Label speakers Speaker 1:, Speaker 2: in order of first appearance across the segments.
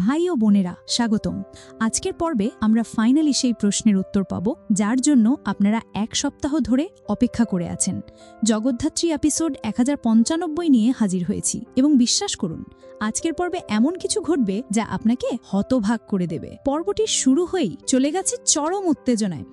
Speaker 1: ভাই ও বোনেরা স্বাগতম। আজকের পর্বে আমরা ফাইনালি সেই প্রশ্নের উত্তর পাব যার জন্য আপনারা এক সপ্তাহ ধরে অপেক্ষা করে আছেন। জগদ্ধাত্রী এপিসোড 1095 নিয়ে হাজির হয়েছি এবং বিশ্বাস করুন আজকের পর্বে এমন কিছু ঘটবে যা আপনাকে হতভাগ করে দেবে। পর্বটি শুরু হয়েই চলে গেছে চরম উত্তেজনায়।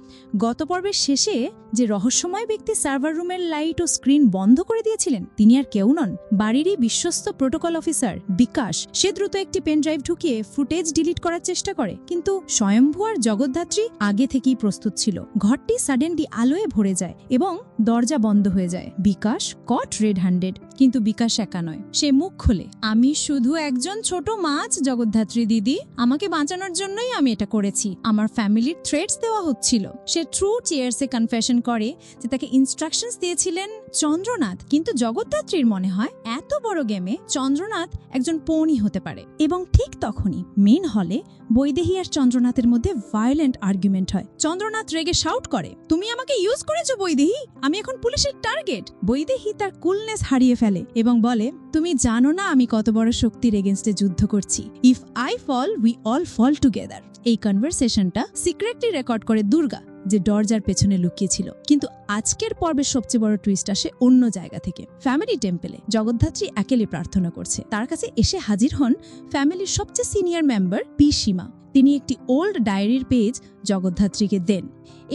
Speaker 1: গত পর্বের শেষে যে রহস্যময় ব্যক্তি সার্ভার রুমের লাইট ও স্ক্রিন বন্ধ করে দিয়েছিলেন তিনি আর কেউ নন, বাড়িরই বিশ্বস্ত প্রোটোকল অফিসার বিকাশ। সে দ্রুত একটি পেন ড্রাইভ ঢুকিয়ে ফুটেজ ডিলিট করার চেষ্টা করে, কিন্তু স্বয়ম্ভু আর জগদ্ধাত্রী আগে থেকেই প্রস্তুত ছিল। ঘরটি সাডেনলি আলোয় ভরে যায় এবং দরজা বন্ধ হয়ে যায়। বিকাশ কট রেড হ্যান্ডেড, কিন্তু বিকাশ একা নয়। সে মুখ খোলে, আমি শুধু একজন ছোট মাছ জগদ্ধাত্রী দিদি, আমাকে বাঁচানোর জন্যই আমি এটা করেছি। আমার ফ্যামিলির থ্রেটস দেওয়া হচ্ছিল। সে ট্রু টিয়ার্সে কনফেশন করে যে তাকে ইনস্ট্রাকশনস দিয়েছিলেন চন্দ্রনাথ, কিন্তু জগদ্ধাত্রীর মনে হয় এত বড় গেমে চন্দ্রনাথ একজন পৌনি হতে পারে। এবং ঠিক তখনই মেন হলে বৈদেহী আর চন্দ্রনাথের মধ্যে ভায়োলেন্ট আর্গুমেন্ট হয়। চন্দ্রনাথ রেগে শাউট করে, তুমি আমাকে ইউজ করেছো বৈদেহী, আমি এখন পুলিশের টার্গেট। বৈদেহী তার কুলনেস হারিয়ে ফেলে এবং বলে, তুমি জানো না আমি কত বড় শক্তির এগেইনস্টে যুদ্ধ করছি। If I fall we all fall together. এই কনভারসেশনটা সিক্রেটলি রেকর্ড করে দুর্গা, যে দরজার পেছনে লুকিয়েছিল। কিন্তু আজকের পর্বের সবচেয়ে বড় টুইস্ট আসে অন্য জায়গা থেকে। ফ্যামিলি টেম্পলে জগদ্ধাত্রী একেলে প্রার্থনা করছে। তার কাছে এসে হাজির হন ফ্যামিলির সবচেয়ে সিনিয়র মেম্বার পি সীমা। তিনি একটি ওল্ড ডায়েরির পেজ জগদ্ধাত্রীকে দেন।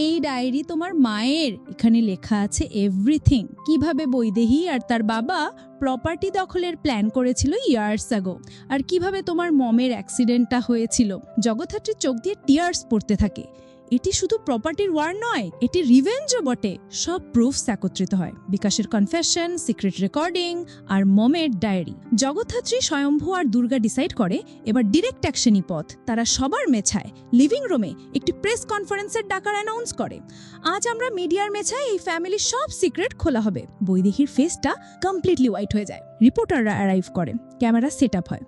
Speaker 1: এই ডায়েরি তোমার মায়ের, এখানে লেখা আছে এভরিথিং, কিভাবে বৈদেহী আর তার বাবা প্রপার্টি দখলের প্ল্যান করেছিল ইয়ার্স আগো, আর কিভাবে তোমার মমের অ্যাক্সিডেন্টটা হয়েছিল। জগদ্ধাত্রীর চোখ দিয়ে টিয়ার্স পড়তে থাকে। এটি শুধু প্রপার্টির ওয়ার নয়, এটি রিভেঞ্জও বটে। সব প্রুফস একত্রিত হয়, বিকাশের কনফেশন, সিক্রেট রেকর্ডিং আর মমের ডায়েরি। জগদ্ধাত্রী, স্বয়ম্ভু আর দুর্গা ডিসাইড করে এবার ডিরেক্ট অ্যাকশনই পথ। তারা সবার মেছায় লিভিং রুমে একটি প্রেস কনফারেন্সের ডাকার অ্যানাউন্স করে, আজ আমরা মিডিয়ার মেছায় এই ফ্যামিলির সব সিক্রেট খোলা হবে। বৈদেহীর ফেসটা কমপ্লিটলি হোয়াইট হয়ে যায়। রিপোর্টাররা অ্যারাইভ করে, ক্যামেরা সেট আপ হয়।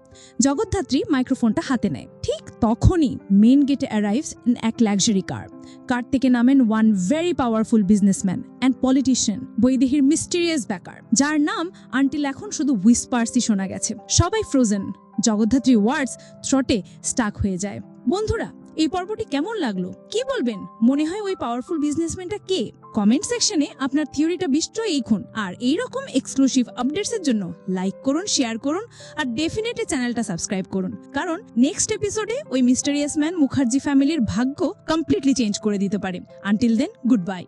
Speaker 1: জগদ্ধাত্রী মাইক্রোফোনটা হাতে নেয়। ঠিক তখনই মেন গেটে অ্যারাইভস এক লাক্সারি কার। কার থেকে নামেন one very powerful businessman and politician, বৈদেহীর মিস্টিরিয়াস ব্যাকার, যার নাম আনটিল এখন শুধু হুইসপার্সই শোনা গেছে। সবাই ফ্রোজেন। জগদ্ধাত্রী ওয়ার্ডস থ্রটে স্টাক হয়ে যায়। বন্ধুরা, এই পর্বটি কেমন লাগলো কি বলবেন? মনে হয় ওই পাওয়ারফুল বিজনেসম্যানটা কে? কমেন্ট সেকশনে আপনার থিওরিটা নিশ্চয়ই লিখুন। আর এইরকম এক্সক্লুসিভ আপডেটসের জন্য লাইক করুন, শেয়ার করুন আর ডেফিনেটলি চ্যানেলটা সাবস্ক্রাইব করুন, কারণ নেক্সট এপিসোডে ওই মিস্টেরিয়াস ম্যান মুখার্জি ফ্যামিলির ভাগ্য কমপ্লিটলি চেঞ্জ করে দিতে পারে। Until then, good bye.